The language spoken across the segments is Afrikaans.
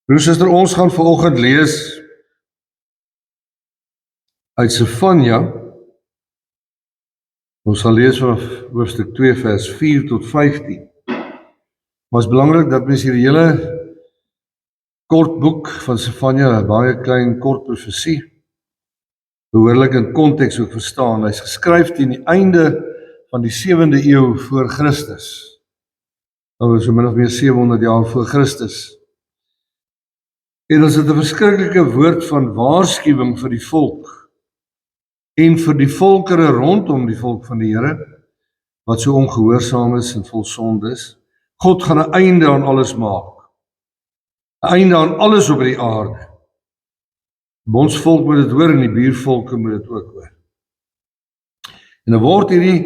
Broer, suster, ons gaan vanoggend lees uit Sefanja. Ons sal lees vanaf hoofstuk 2 vers 4 tot 15. Maar het is belangrik dat mens hier die hele kort boek van Sefanja, 'n baie klein kort profesie, behoorlik in konteks ook verstaan. Hy is geskryf teen die einde van die 7de eeu voor Christus. Nou so min of meer 700 jaar voor Christus. En ons het 'n verskriklike woord van waarskuwing vir die volk en vir die volkere rondom die volk van die Here wat so ongehoorsaam is en vol sonde is. God gaan 'n einde aan alles maak. 'n Einde aan alles op die aarde. Ons volk moet dit hoor en die buurvolke moet dit ook hoor. En dan word hierdie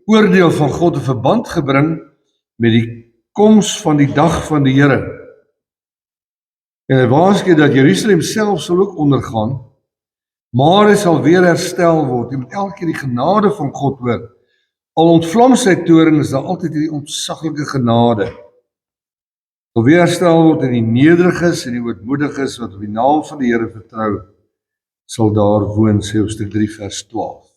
oordeel van God in verband gebring met die koms van die dag van die Here. En hy waarsku dat Jerusalem self sal ook ondergaan, maar hy sal weer herstel word. Jy moet elke keer die genade van God hoor. Al ontvlam sy toorn, is daar altyd hierdie ontsaglike genade. Sal weer herstel word en die nederiges en die ootmoediges wat op die naam van die Here vertrou, sal daar woon, sê hoofstuk 3 vers 12.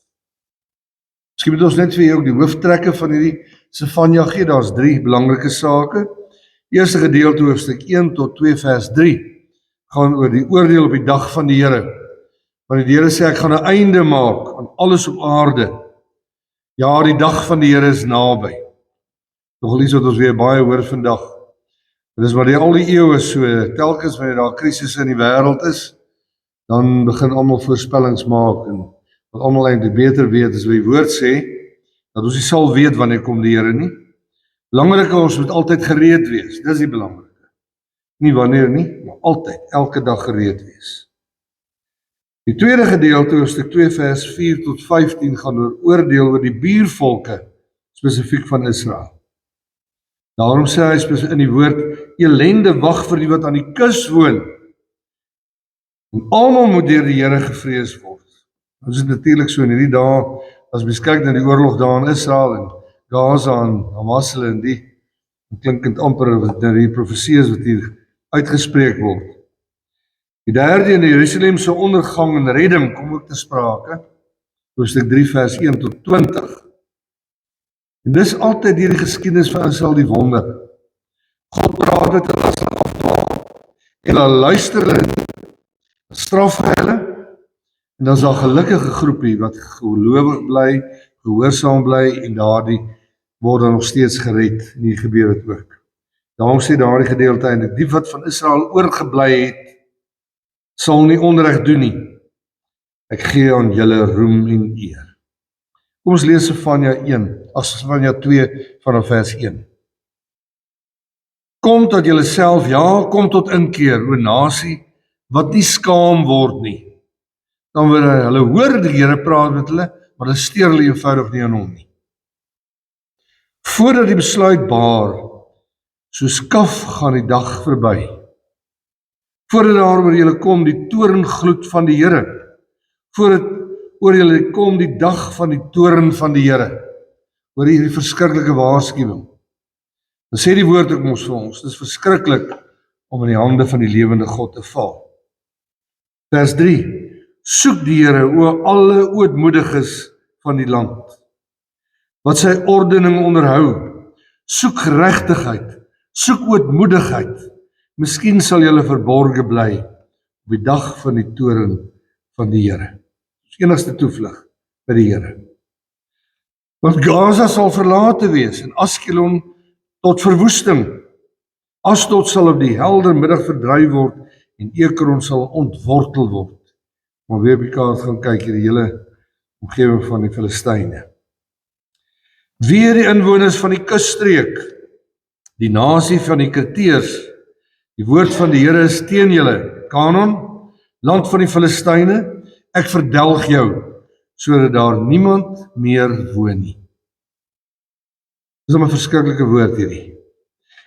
Miskien moet ons net vir jou ook die hooftrekke van hierdie Sefanja gee. Daar's 3 belangrike sake. Eerste gedeelte hoofstuk 1 tot 2 vers 3 gaan oor die oordeel op die dag van die Here. Want die Here sê ek gaan 'n einde maak aan alles op aarde. Ja, die dag van die Here is naby. Nogal iets wat ons weer baie hoor vandag. Dit is maar die al die eeue so, telkens wanneer daar 'n krisis in die wêreld is, dan begin almal voorspellings maak en wat almal eintlik beter weet as wat die woord sê, dat ons nie sal weet wanneer kom die Here nie. Belangrike, ons moet altyd gereed wees. Dis die belangrike. Nie wanneer nie, maar altyd, elke dag gereed wees. Die tweede gedeelte, hoofstuk 2 vers 4 tot 15, gaan oor oordeel oor die buurvolke, spesifiek van Israel. Daarom sê hy in die woord, elende wag vir die wat aan die kus woon. En almal moet deur die Here gevrees word. Ons is natuurlik so in hierdie dae, as mens kyk na die oorlog daar in Israel en Gaza en Hamas en die, klinkend amper wat die profesie is wat hier uitgespreek word. Die derde in Jerusalem se ondergang en redding kom ook te sprake, hoofstuk 3 vers 1 tot 20. En dis altyd hierdie geskiedenis van Israel die wonder. God praat dit en as hulle afdwaal, en hulle luister hulle, straf hulle, en dan is daar 'n gelukkige groepie wat gelowig bly, gehoorsaam bly en daardie word dan nog steeds gered. En hier gebeur dit ook. Daarom sê daardie gedeelte eintlik, die wat van Israel oorgebly het, sal nie onreg doen nie. Ek gee aan julle roem en eer. Kom ons lees Sefanja 2 vanaf vers 1. Kom tot julle self, ja, kom tot inkeer, o nasie, wat nie skaam word nie. Dan word hulle hoor die Here praat met hulle, maar hulle steur hulle eenvoudig nie aan hom nie. Voordat die besluit baar, soos kaf gaan die dag verby. Voordat daar oor julle kom die toorngloed van die Here. Voordat oor julle kom die dag van die toorn van die Here. Oor hierdie verskriklike waarskuwing. Dan sê die woord ook ons vir ons, dit is verskriklik om in die hande van die lewende God te val. Vers 3. Soek die Here, o alle ootmoediges van die land, wat sy ordening onderhou. Soek geregtigheid, soek ootmoedigheid. Miskien sal julle verborge bly op die dag van die toorn van die Here. Dis enigste toevlug by die Here. Want Gaza sal verlate wees en Askelon tot verwoesting. Asdod sal op die helder middag verdryf word en Ekron sal ontwortel word. Maar weer op die kaart gaan kyk hier die hele omgewing van die Filistyne. Weer die inwoners van die kusstreek, die nasie van die Kreteërs. Die woord van die Here is teen julle, Kanan, land van die Filistyne, ek verdelg jou, sodat daar niemand meer woon nie. Dis 'n verskriklike woord hierdie.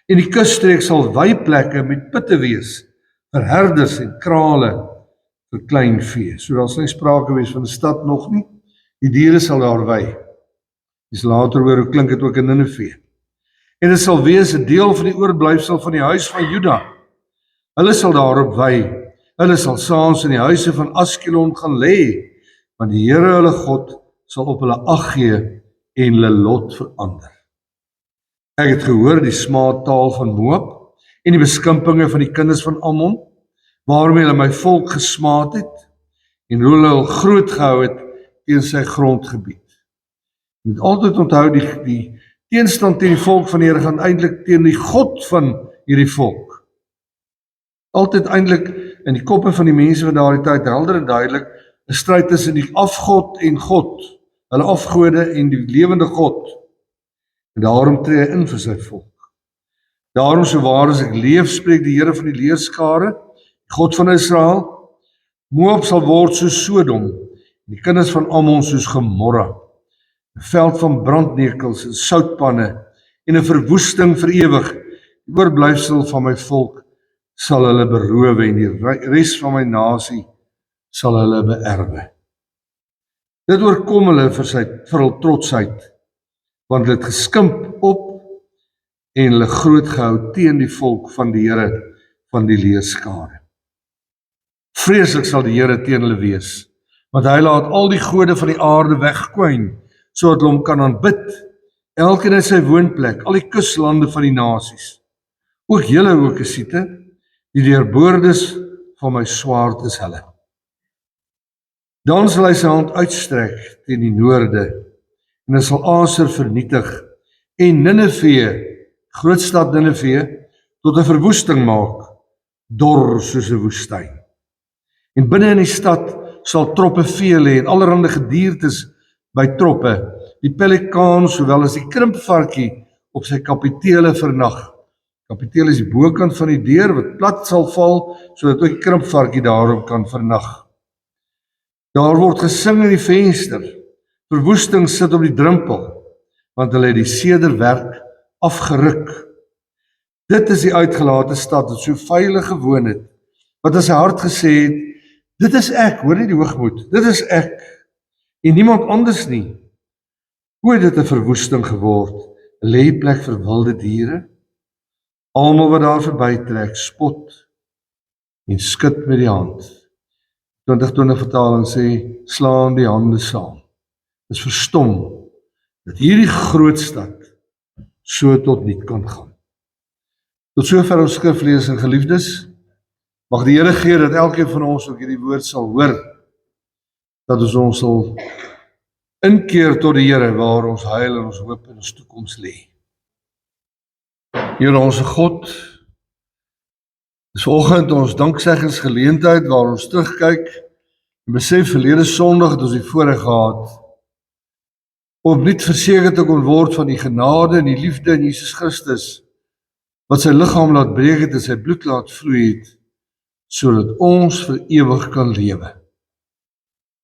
En die kusstreek sal weiplekke met putte wees, vir herders en krale, vir klein vee. So daar sal nie sprake wees van 'n stad nog nie. Die diere sal daar wei. Dis later hoor hoe klink dit ook in Ninive. En dit sal wees 'n deel van die oorblyfsel van die huis van Juda. Hulle sal daarop wy. Hulle sal saans in die huise van Askelon gaan lê, want die Here hulle God sal op hulle ag gee en hulle lot verander. Ek het gehoor die smaadtaal van Moab en die beskimpinge van die kinders van Ammon, waarmee hulle my volk gesmaad het en hoe hulle hul groot gehou het teen sy grondgebied. Jy moet altyd onthou die teenstand teen die volk van die Here gaan eintlik teen die God van hierdie volk. Altyd eintlik in die koppe van die mense van daardie tyd helder en duidelik 'n stryd tussen die afgod en God, hulle afgode en die lewende God. En daarom tree hy in vir sy volk. Daarom so waar as ek leef, spreek die Here van die leerskare, die God van Israel, Moab sal word soos Sodom, en die kinders van Ammon soos Gomorra, 'n veld van brandnekels en soutpanne en 'n verwoesting vir ewig. Die oorblyfsel van my volk sal hulle beroof en die res van my nasie sal hulle beerwe. Dit oorkom hulle vir hul trotsheid, want hulle het geskimp op en hulle groot gehou teen die volk van die Here van die leerskare. Vreeslik sal die Here teen hulle wees, want hy laat al die gode van die aarde wegkwyn, sodat hulle hom kan aanbid, elkeen in sy woonplek, al die kuslande van die nasies. Ook julle Okesiete, die deurboordes van my swaard is hulle. Dan sal hy sy hand uitstrek teen die noorde, en hy sal Aser vernietig, en Nineve, grootstad Nineve, tot 'n verwoesting maak, dor soos 'n woestyn. En binne in die stad sal troppe vee lê en allerhande gediertes by troppe, die pelikaan sowel as die krimpvarkie op sy kapitele vernag. Kapiteel is die bokant van die deur wat plat sal val, sodat ook die krimpvarkie daarop kan vernag. Daar word gesing in die venster, verwoesting sit op die drempel, want hulle het die sederwerk afgeruk. Dit is die uitgelate stad wat so veilig gewoon het, wat as sy hart gesê het, dit is ek, hoor nie die hoogmoed, dit is ek, en niemand anders nie. Hoe het dit 'n verwoesting geword, 'n lêplek vir wilde diere? Almal wat daar verbytrek, spot en skud met die hand. 2020 vertaling sê, slaan die hande saam. Dis verstom dat hierdie groot stad so tot niet kan gaan. Tot sover ons skriflesing, geliefdes, mag die Here gee dat elkeen van ons ook hierdie woord sal hoor, dat ons sal inkeer tot die Here waar ons heil en ons hoop en ons toekoms lê. Here ons God, dis vanoggend ons dankseggensgeleentheid waar ons terugkyk en besef verlede Sondag het ons die voorreg gehad om nie verseker te kon word van die genade en die liefde in Jesus Christus, wat sy liggaam laat breek het en sy bloed laat vloei het, sodat ons vir ewig kan lewe.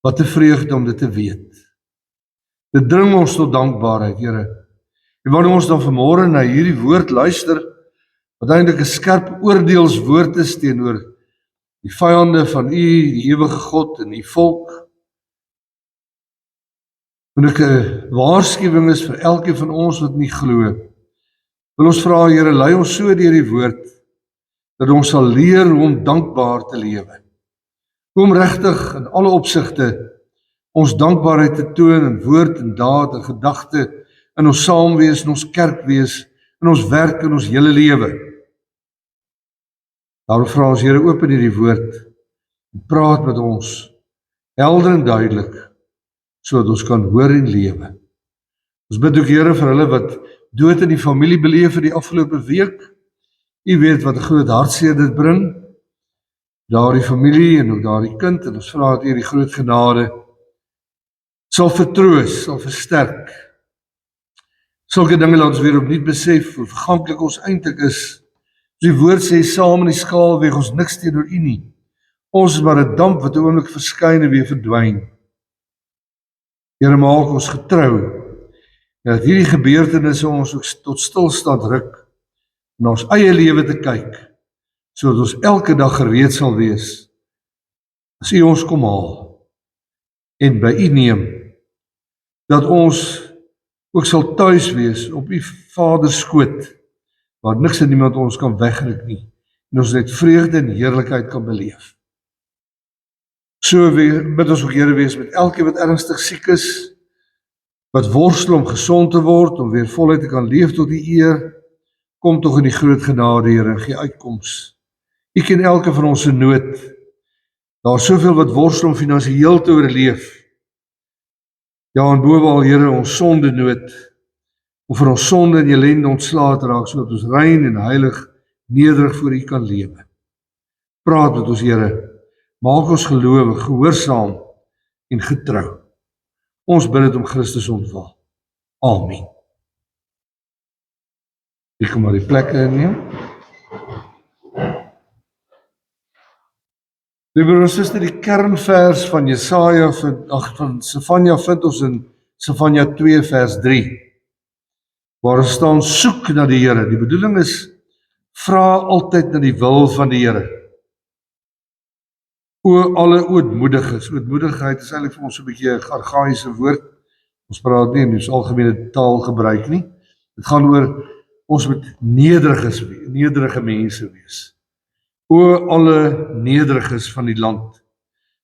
Wat 'n vreugde om dit te weet. Dit dring ons tot dankbaarheid, Here. En wanneer ons dan vanmôre na hierdie woord luister, wat eintlik 'n skerp oordeelswoord is teenoor die vyande van U, die ewige God en U volk, en ek 'n waarskuwing is vir elkeen van ons wat nie glo, wil ons vra, Here, lei ons so deur die woord, dat ons sal leer hoe om dankbaar te lewe. Hoe om regtig in alle opsigte ons dankbaarheid te toon in woord en daad en gedagte, in ons saamwees, in ons kerk wees, in ons werk, in ons hele lewe. Daarom vra ons, Here, open hierdie woord en praat met ons helder en duidelik, sodat ons kan hoor en lewe. Ons bid ook, Here, vir hulle wat dood in die familie beleef in die afgelope week. U weet wat 'n groot hartseer dit bring, daardie familie en ook daardie kind, en ons vra dat U die groot genade sal vertroos, sal versterk. Sulke dinge laat ons weer opnuut besef hoe verganklik ons eintlik is. Die woord sê, saam in die skaal weeg ons niks teenoor U nie. Ons is maar 'n damp wat 'n oomblik verskyn en weer verdwyn. Here, maak ons getrou, dat hierdie gebeurtenisse ons ook tot stilstand ruk, na ons eie lewe te kyk, sodat ons elke dag gereed sal wees, as U ons kom haal, en by U neem, dat ons ook sal tuis wees op U Vader skoot, waar niks en niemand ons kan wegruk nie. en ons net vreugde en heerlikheid kan beleef. So bid ons ook Here wees met elkeen wat ernstig siek is, wat worstel om gesond te word, om weer voluit te kan leef tot die eer. Kom tog in die groot genade, Here, en gee uitkoms. U ken elke van ons se nood. Daar is soveel wat worstel om finansiëel te oorleef. Ja, en bovenal, Here, ons sonde nood, om vir ons sonde en ellende ontslae te raak, sodat ons rein en heilig, nederig voor U kan lewe. Praat met ons, Here, maak ons gelowig, gehoorsaam en getrou. Ons bid dit om Christus ontwil. Amen. Ek kom maar die plekke inneem. Liewe broers en susters, die kernvers van van Sefanja vind ons in Sefanja 2 vers 3. Waar staan soek na die Here. Die bedoeling is vra altyd na die wil van die Here. O alle ootmoediges. Ootmoedigheid is eintlik vir ons so 'n bietjie 'n argaïese woord. Ons praat nie in ons algemene taal gebruik nie. Dit gaan oor ons moet nederige mense wees. O alle nederiges van die land,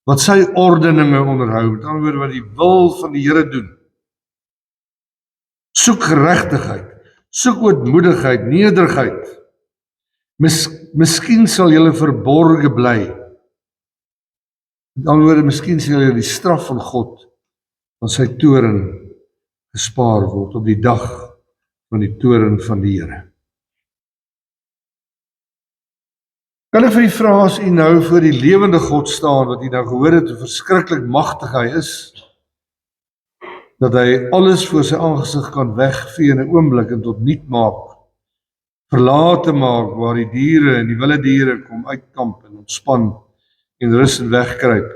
wat sy ordeninge onderhou, met ander woorde wat die wil van die Here doen. Soek geregtigheid, soek ootmoedigheid, nederigheid. Miskien sal julle verborge bly. Met ander woorde, miskien sal julle die straf van God, van sy toorn gespaar word op die dag van die toorn van die Here. Kan ek vir u vra, as u nou voor die lewende God staan, wat u nou gehoor het hoe verskriklik magtig hy is, dat hy alles voor sy aangesig kan wegvee in 'n oomblik en tot niet maak, verlate maak, waar die diere en die wilde diere kom uitkamp en ontspan en rus en wegkruip.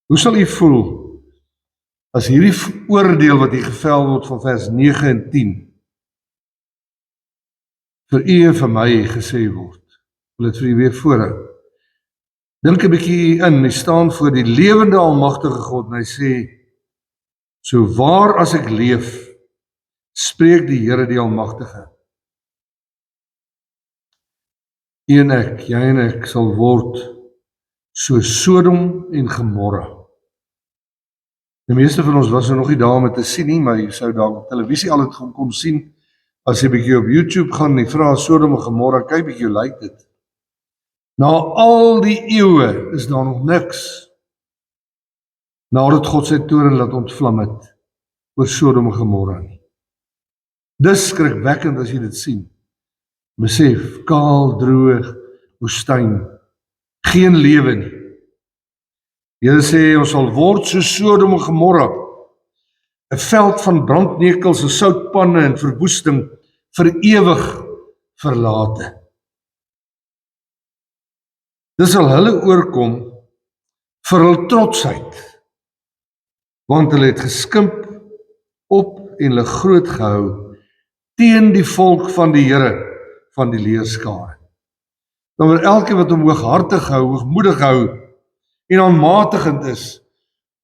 Hoe sal u voel as hierdie oordeel wat hier gevel word van vers 9 en 10 vir u en vir my gesê word? Ek wil dit vir u weer voorhou. Dink 'n bietjie in, hy staan voor die lewende almagtige God en hy sê, so waar as ek leef, spreek die Here die Almagtige. U en ek, jy en ek sal word so Sodom en Gomorra. Die meeste van ons was nog nie daar om te sien nie, maar jy sou daar op televisie al het kon sien. As jy bietjie op YouTube gaan en vra Sodom en Gomorra, kyk bietjie hoe lyk dit. Na al die eeue is daar nog niks, nadat God sy toorn laat ontvlam het oor Sodom en Gomorra nie. Dis skrikwekkend as jy dit sien. Besef, kaal, droog, woestyn, geen lewe nie. Die Here sê, ons sal word so Sodom en Gomorra, 'n veld van brandnekels en soutpanne en verwoesting, vir ewig verlate. Dis sal hulle oorkom vir hul trotsheid, want hulle het geskimp op en hulle groot gehou teen die volk van die Here van die leerskare. Dan word elkeen wat hom hooghartig hou, hoogmoedig hou en aanmatigend is,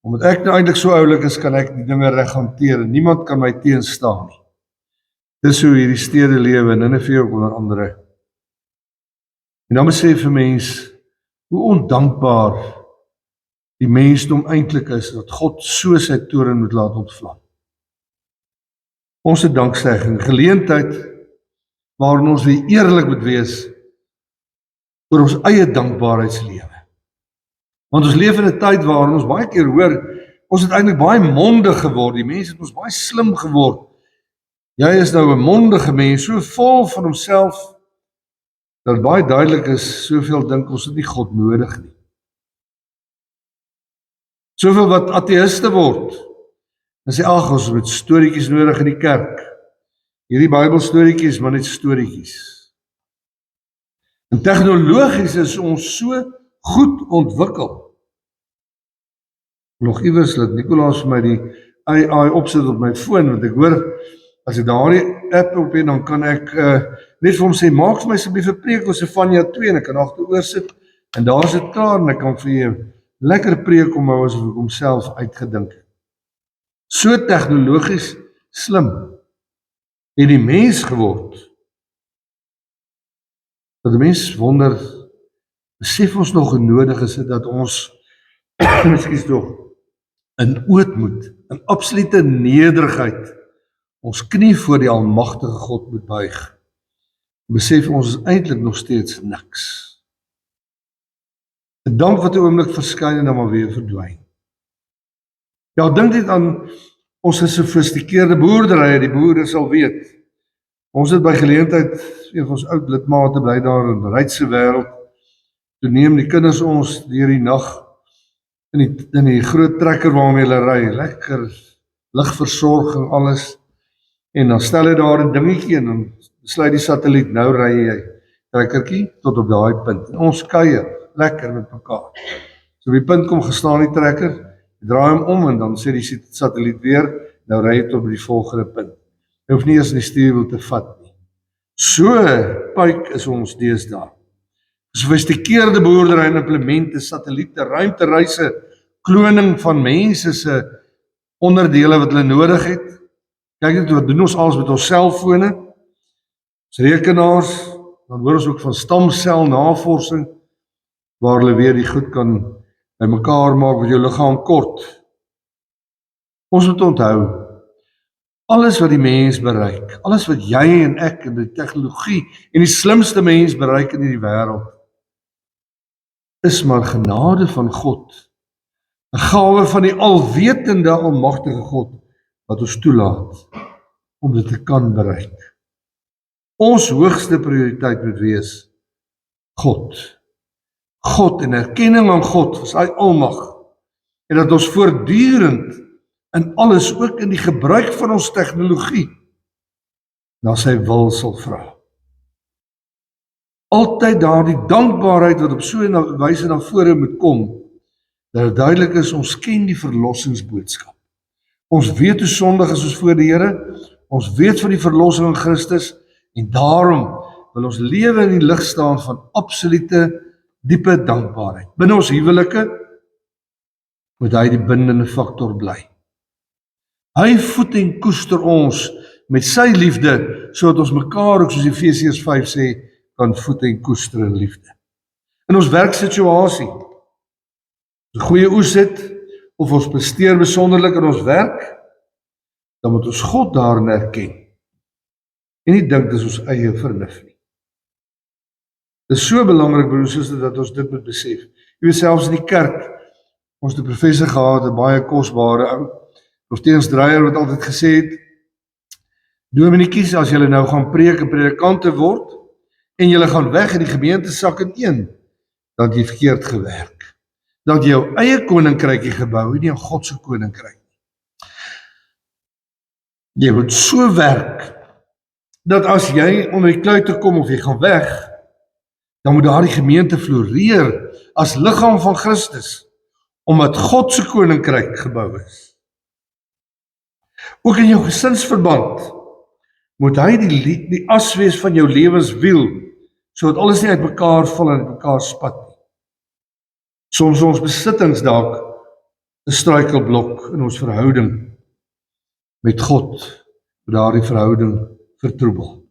omdat ek nou eintlik so oulik is, kan ek die dinge reg hanteer en niemand kan my teenstaan nie. Dis hoe hierdie stede lewe, Nineve ook onder andere. En dan besef vir mens hoe ondankbaar die mensdom eintlik is, dat God so sy toorn moet laat ontvlam. Ons het danksegging, geleentheid waarin ons weer eerlik moet wees oor ons eie dankbaarheidslewe. Want ons leef in 'n tyd waarin ons baie keer hoor, ons het eintlik baie mondig geword, die mense het ons baie slim geword. Jy is nou 'n mondige mens, so vol van homself, dat baie duidelik is, soveel dink ons het nie God nodig nie. Soveel wat ateïste word, en sê, ag, ons het storieetjies nodig in die kerk. Hierdie Bybelstorieetjies, maar net storieetjies. En tegnologies is ons so goed ontwikkel. Nog iewers laat Nicolaas vir my die AI opsit op my foon, want ek hoor, as ek daardie app op het, dan kan ek net vir hom sê, maak vir my asseblief 'n preek oor Sefanja 2, en ek kan agteroor sit, en daar is dit klaar, en ek kan vir jou lekker preek om hou, asof ek homself uitgedink het. So tegnologies slim, het die mens geword. Dat die mens wonder, besef ons nog hoe nodig is dit dat ons, miskien toch, in ootmoed, in absolute nederigheid, ons knie voor die almagtige God moet buig. Besef ons is eintlik nog steeds niks. 'n damp wat 'n oomblik verskyn en dan maar weer verdwyn. Ja, dink net aan ons gesofistikeerde boerderye, die boere sal weet. Ons het by geleentheid, een van ons oud lidmate bly daar in Rydse wêreld, toe neem die kinders ons deur die nag in die groot trekker waarmee hulle ry, lekker ligversorging, alles, en dan stel hy daar 'n dingetjie en dan besluit die satelliet, nou ry jy trekkertjie tot op daai punt. En ons kuier lekker met mekaar. So op die punt kom gestaan die trekker, draai hom om en dan sê die satelliet weer, nou ry jy tot by die volgende punt. Jy hoef nie eens in die stuurwiel te vat nie. So puik is ons deesdae. Gesofistikeerde boerdery en implemente, satelliete, ruimtereise, kloning van mense se onderdele wat hulle nodig het. Kyk net wat doen ons alles met ons selfone, ons rekenaars, dan hoor ons ook van stamselnavorsing, waar hulle weer die goed kan by mekaar maak wat jou liggaam kort. Ons moet onthou, alles wat die mens bereik, alles wat jy en ek en die tegnologie en die slimste mens bereik in hierdie wêreld, is maar genade van God, 'n gawe van die alwetende, almagtige God, wat ons toelaat om dit te kan bereik. Ons hoogste prioriteit moet wees God. God en erkenning aan God vir sy almag, en dat ons voortdurend in alles, ook in die gebruik van ons tegnologie, na sy wil sal vra. Altyd daardie dankbaarheid wat op so 'n wyse na vore moet kom, dat dit duidelik is, ons ken die verlossingsboodskap. Ons weet hoe sondig is ons voor die Here, ons weet van die verlossing in Christus, en daarom wil ons lewe in die lig staan van absolute, diepe dankbaarheid. Binne ons huwelike moet hy die bindende faktor bly. Hy voed en koester ons met sy liefde, sodat ons mekaar ook, soos Efesiërs 5 sê, kan voed en koester in liefde. In ons werksituasie, as 'n goeie oes het, of ons presteer besonderlik in ons werk, dan moet ons God daarin erken, en nie dink dis ons eie vernuf nie. Dit is so belangrik, broers en susters, dat ons dit moet besef. Jy weet, selfs in die kerk, ons het 'n professor gehad, 'n baie kosbare ou, Prof. Dreyer, wat altyd gesê het, dominiekies, as julle nou gaan preek en predikante word, en julle gaan weg in die gemeente sak in een, dan het jy verkeerd gewerk. Dan het jy jou eie koninkrykie gebou, nie 'n God se koninkryk nie. Jy moet so werk, dat as jy onder die kluite kom of jy gaan weg, dan moet daardie gemeente floreer as liggaam van Christus, omdat God se koninkryk gebou is. Ook in jou gesinsverband moet hy die as wees van jou lewenswiel, sodat alles nie uit mekaar val en uit mekaar spat nie. Soms ons besittings dalk 'n struikelblok in ons verhouding met God, met daardie verhouding vertroebel.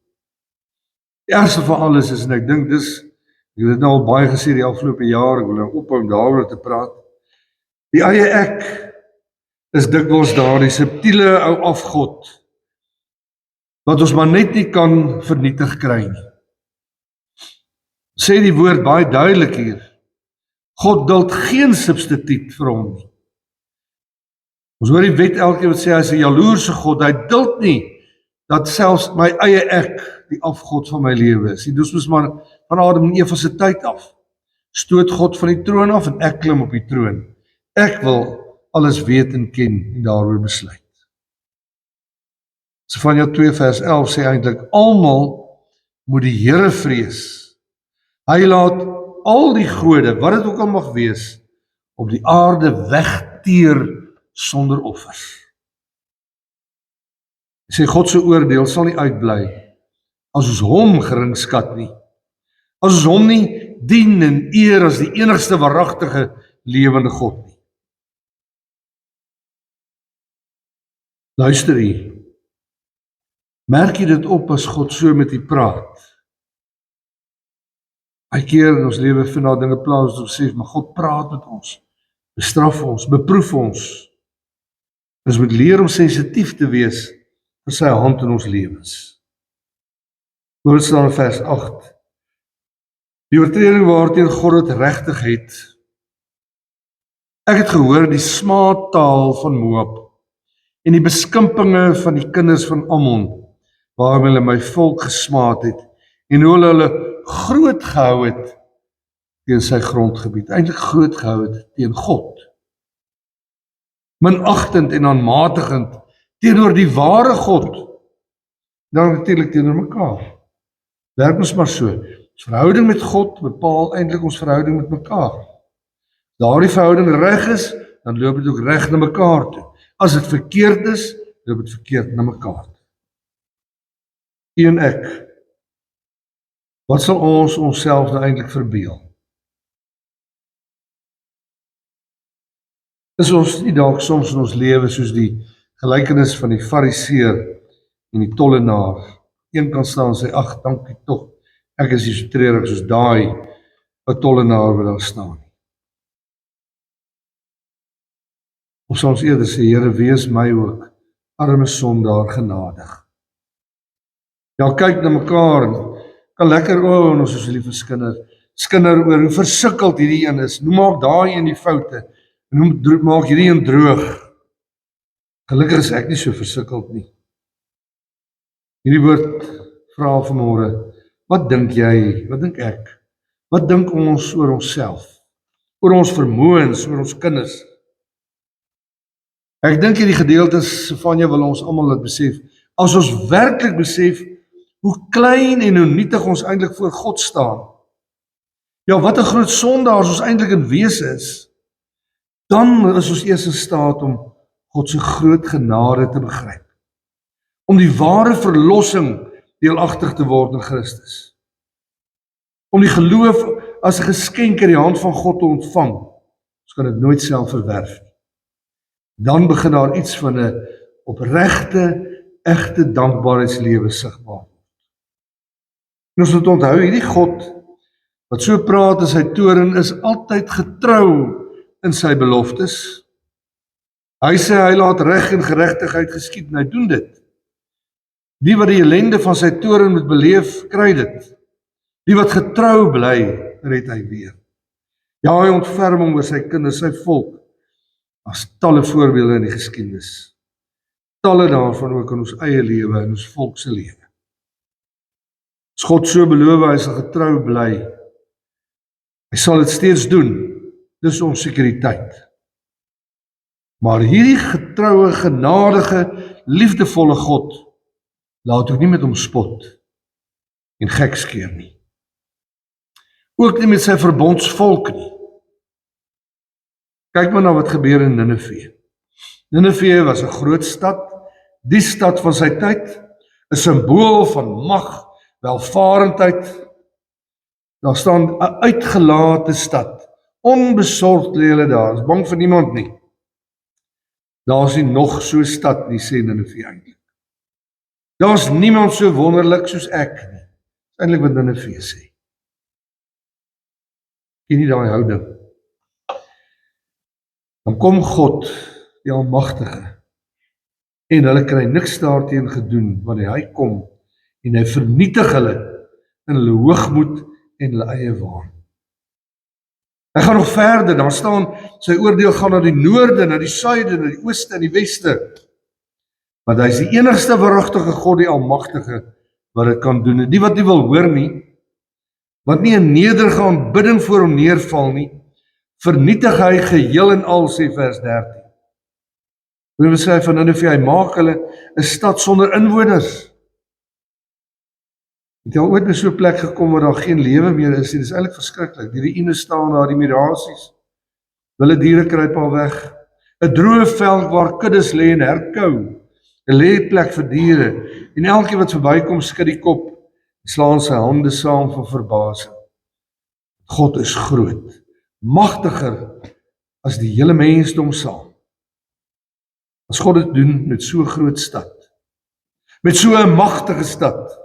Die ergste van alles is, en ek dink ek het dit nou al baie gesê die afgelope jaar, ek wil nou ophou om daaroor te praat, die eie ek is dikwels daardie subtiele ou afgod, wat ons maar net nie kan vernietig kry nie. Sê die woord baie duidelik hier, God duld geen substituut vir hom nie. Ons hoor die wet elke keer wat sê, hy is 'n jaloerse God, hy duld nie, dat selfs my eie ek die afgod van my lewe is. Dit is maar van Adam en Eva se tyd af. Stoot God van die troon af en ek klim op die troon. Ek wil alles weet en ken en daaroor besluit. Sefanja 2 vers 11 sê eintlik, almal moet die Here vrees. Hy laat al die gode, wat dit ook al mag wees, op die aarde wegteer sonder offers. Hy sê God se oordeel sal nie uitbly as ons hom gering skat nie. As ons hom nie dien en eer as die enigste waaragtige lewende God nie. Luister hier. Merk jy dit op as God so met u praat? Baie keer in ons lewe vind daar dinge plaas wat ons sê, maar God praat met ons, bestraf ons, beproef ons. Ons moet leer om sensitief te wees vir sy hand in ons lewens. Hoor staan in vers 8. Die oortreding waarteen God dit regtig het. Ek het gehoor die smaadtaal van Moab en die beskimpinge van die kinders van Ammon, waarmee hulle my volk gesmaad het en hoe hulle groot gehou het teen sy grondgebied, eintlik groot gehou het teen God. Minagtend en aanmatigend teenoor die ware God, dan natuurlik teenoor mekaar. Werk ons maar so. Ons verhouding met God bepaal eintlik ons verhouding met mekaar. Daardie verhouding reg is, dan loop dit ook reg na mekaar toe. As dit verkeerd is, loop dit verkeerd na mekaar toe. U en ek, wat sal ons onsself nou eintlik verbeel? Is ons nie dalk soms in ons lewe soos die gelykenis van die fariseer en die tollenaar? Een kan staan en sê, ag, dankie tog, ek is nie so treurig soos daai wat tollenaar wat daar staan. Of sal ons eerder sê, Here, wees my ook, arme sondaar, genadig. Ja, kyk na mekaar en kan lekker en ons is lief vir skinder oor hoe versukkeld hierdie een is. Hoe maak daai een die foute? En hoe maak hierdie een droog? Gelukkig is ek nie so versukkeld nie. Hierdie woord vra vanmôre, wat dink jy, wat dink ek? Wat dink ons oor onsself? Oor ons vermoëns, oor ons kinders? Ek dink hierdie gedeeltes van jou wil ons almal laat besef, as ons werklik besef hoe klein en hoe nietig ons eintlik voor God staan. Ja, wat 'n groot sondaars ons eintlik in wese is. Dan is ons eers in staat om God se groot genade te begryp. Om die ware verlossing deelagtig te word in Christus. Om die geloof as 'n geskenk uit die hand van God te ontvang. Ons kan dit nooit self verwerf nie. Dan begin daar iets van 'n opregte, egte dankbaarheidslewe sigbaar word. En ons moet onthou, hierdie God wat so praat in sy toren is altyd getrou in sy beloftes. Hy sê hy laat reg en geregtigheid geskied en hy doen dit. Die wat die ellende van sy toren moet beleef, kry dit. Die wat getrou bly, red hy weer. Ja, hy ontferm hom oor sy kinders, sy volk. As talle voorbeelde in die geskiedenis. Talle daarvan ook in ons eie lewe en ons volk se lewe. As God so beloof, hy sal getrou bly. Hy sal dit steeds doen. Dis ons sekuriteit. Maar hierdie getroue, genadige, liefdevolle God laat ook nie met hom spot en gekskeer nie. Ook nie met sy verbondsvolk nie. Kyk maar na wat gebeur in Ninive. Ninive was 'n groot stad, die stad van sy tyd, 'n simbool van mag, welvarendheid. Daar staan 'n uitgelate stad. Onbesorgd lê hulle daar, is bang vir niemand nie. Daar's nie nog so 'n stad nie, sê Ninive eintlik. Daar's niemand so wonderlik soos ek nie. Dis eintlik wat Ninive sê. Ken nie daai houding. Dan kom God, die Almagtige, en hulle kry niks daarteen gedoen, wanneer hy kom en hy vernietig hulle in hulle hoogmoed en hulle eie waan. Hy gaan nog verder, daar staan, sy oordeel gaan na die noorde, na die suide, na die ooste en die weste. Want hy is die enigste waaragtige God, die Almagtige, wat dit kan doen. Die wat nie wil hoor nie, wat nie 'n nederige aanbidding voor hom neerval nie, vernietig hy geheel en al, sê vers 13. Hoe sê hy van Ninive, hy maak hulle 'n stad sonder inwoners. Het jy al ooit by so 'n plek gekom waar daar geen lewe meer is? Dit is eintlik verskriklik. Die ruïnes staan daar, die mirasies. Wilde diere kruip al weg. 'n Droë veld waar kuddes lê en herkou. 'n Lêplek vir diere. En elkeen wat verbykom skud die kop en slaan sy hande saam van verbasing. God is groot, magtiger as die hele mensdom saam. As God dit doen met so 'n groot stad, met so 'n magtige stad,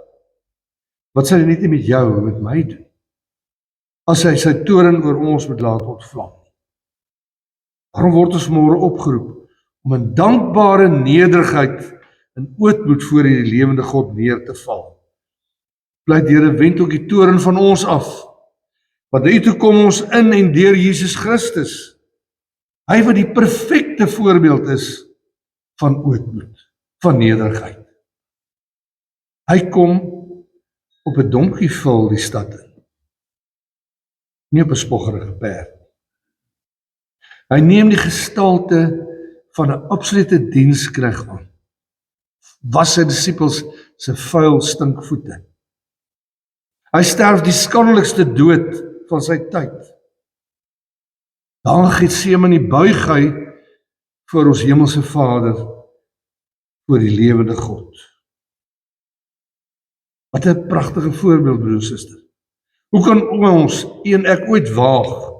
wat sal hy net nie met jou en met my doen? as hy sy toorn oor ons moet laat ontvlam. Daarom word ons môre opgeroep om in dankbare nederigheid en ootmoed voor die lewende God neer te val. Pleit Here, wend ook die toorn van ons af, want na U toe kom ons in en deur Jesus Christus. Hy wat die perfekte voorbeeld is van ootmoed, van nederigheid. Hy kom op 'n donkievel die stad in, nie op 'n spoggerige perd. Hy neem die gestalte van 'n absolute diensknegt aan, was sy disippels se vuil stinkvoete. Hy sterf die skandelikste dood van sy tyd. Dan in Getsemane buig hy voor ons hemelse Vader, voor die lewende God. Wat 'n pragtige voorbeeld, broer en suster. Hoe kan ons, u en ek, ooit waag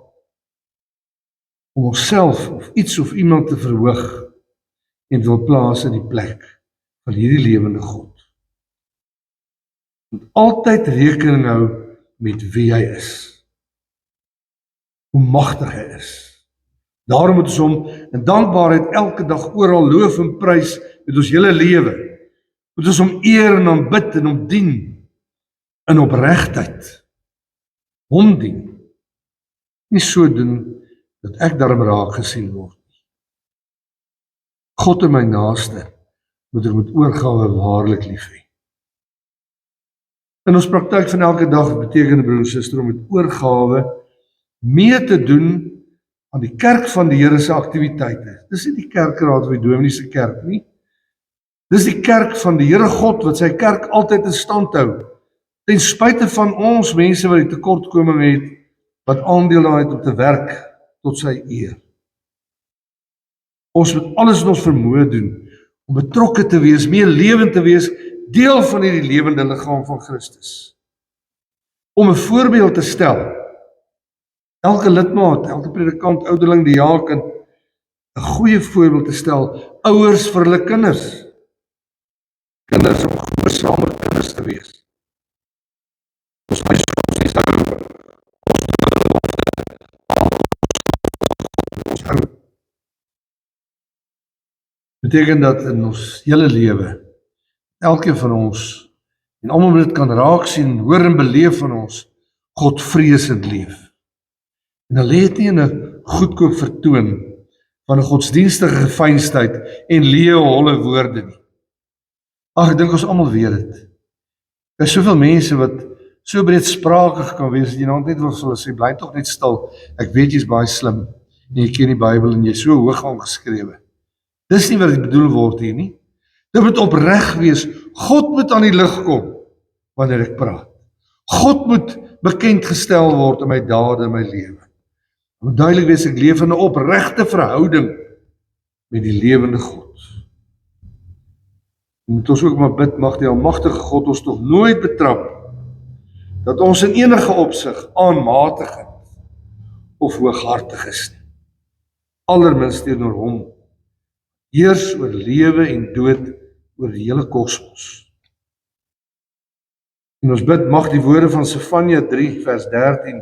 om onsself of iets of iemand te verhoog en wil plaas in die plek van hierdie lewende God? Moet altyd rekening hou met wie hy is, hoe magtig hy is. Daarom moet ons hom in dankbaarheid elke dag oral loof en prys met ons hele lewe. Moet ons hom eer en aanbid en hom dien in opregtheid. Hom dien. Nie so doen dat ek daarom raak gesien word nie. God en my naaste moet ek met oorgawe waarlik lief hê. In ons praktyk van elke dag beteken, broer en suster, om met oorgawe mee te doen aan die kerk van die Here se aktiwiteite. Dis nie die kerkraad of die dominee se kerk nie. Dis die kerk van die Here God wat sy kerk altyd in stand hou, ten spyte van ons mense wat die tekortkoming het, wat aandeel daarin het om te werk tot sy eer. Ons moet alles in ons vermoë doen om betrokke te wees, meer lewend te wees, deel van hierdie lewende liggaam van Christus. Om 'n voorbeeld te stel. Elke lidmaat, elke predikant, ouderling, diaken, 'n goeie voorbeeld te stel, ouers vir hulle kinders. Kinders om gehoorsame kinders te wees. Ons moet soms nie hou, ons hou. Beteken dat in ons hele lewe, elkeen van ons, en almal moet dit kan raak sien, hoor en beleef van ons, God vreesend leef. En dan lê dit nie in 'n goedkoop vertoon van 'n godsdienstige gefeinsheid en leë holle woorde nie. Ag, ek dink ons almal weet dit. Daar's soveel mense wat so breedsprakig kan wees, dat jy nou net wil vir hulle sê, bly tog net stil, ek weet jy's baie slim, en jy ken die Bybel en jy's so hoog aangeskrewe. Dis nie wat dit bedoel word hier nie. Dit moet opreg wees, God moet aan die lig kom, wanneer ek praat. God moet bekend gestel word in my dade en my lewe. Het moet duidelik wees, ek leef in 'n opregte verhouding met die lewende God. Moet ons ook maar bid, mag die almagtige God ons tog nooit betrap, dat ons in enige opsig aanmatigend of hooghartig is nie. Allerminst teenoor hom, heers oor lewe en dood oor die hele kosmos. En ons bid, mag die woorde van Sefanja 3 vers 13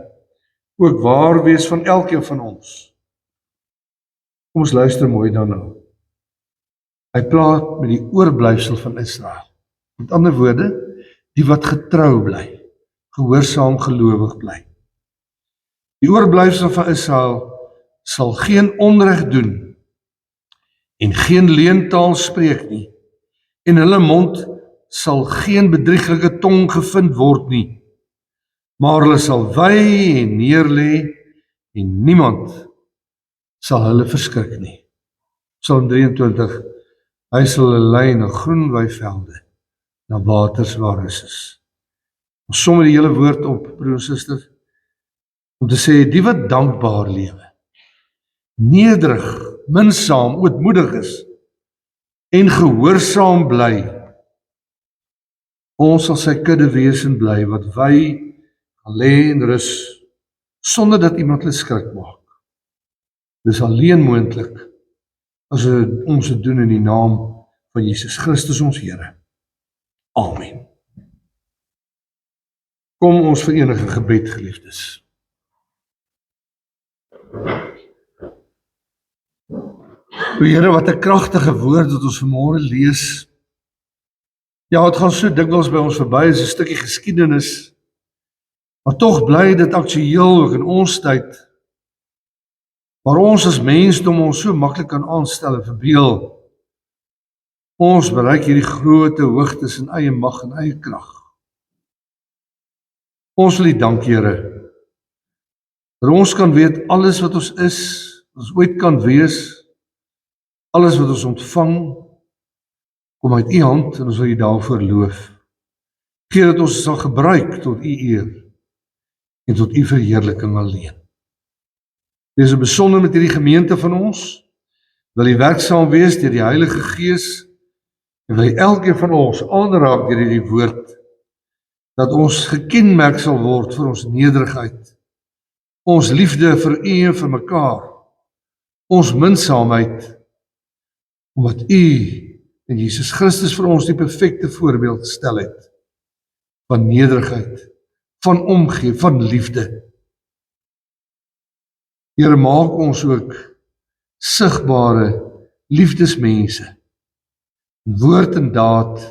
ook waar wees van elkeen van ons. Kom ons luister mooi daarna. Hy praat met die oorblyfsel van Israel. Met ander woorde, die wat getrou bly, gehoorsaam gelowig bly. Die oorblyfsel van Israel sal geen onreg doen en geen leentaal spreek nie, en hulle mond sal geen bedrieglike tong gevind word nie, maar hulle sal wy en neerlê en niemand sal hulle verskrik nie. Psalm 23, hy sal hulle lei na groen weivelde, na waters waar rus is. Ons som die hele woord op, broer en suster, om te sê, die wat dankbaar lewe, nederig, minsaam, ootmoedig is, en gehoorsaam bly, ons sal sy kudde wees en bly, wat wy, lê en rus, sonder dat iemand hulle skrik maak. Dis alleen moontlik, as ons dit doen in die naam van Jesus Christus ons Here. Amen. Kom ons verenig in gebed, geliefdes. O Here, wat 'n kragtige woord wat ons vanmôre lees. Ja, het gaan so dikwels by ons verby as 'n stukkie geskiedenis, maar tog bly dit aktueel ook in ons tyd, waar ons as mensdom ons so maklik kan aanstel en verbeel. Ons bereik hierdie groot hoogtes in eie mag en eie krag. Ons wil U dank, Here, dat ons kan weet alles wat ons is, wat ons ooit kan wees, alles wat ons ontvang, kom uit U hand en ons wil U daarvoor loof. Gee dat ons sal gebruik tot U eer en tot U verheerliking alleen. Wees in besonder met hierdie gemeente van ons, wil U werksaam wees deur die Heilige Gees en wil elkeen van ons aanraak deur hierdie woord, dat ons gekenmerk sal word vir ons nederigheid, ons liefde vir U en vir mekaar, ons minsaamheid, omdat U en Jesus Christus vir ons die perfekte voorbeeld gestel het van nederigheid, van omgee, van liefde. Here, maak ons ook sigbare liefdesmense, in woord en daad,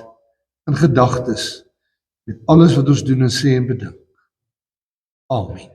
in gedagtes, met alles wat ons doen en sê en bedink. Amen.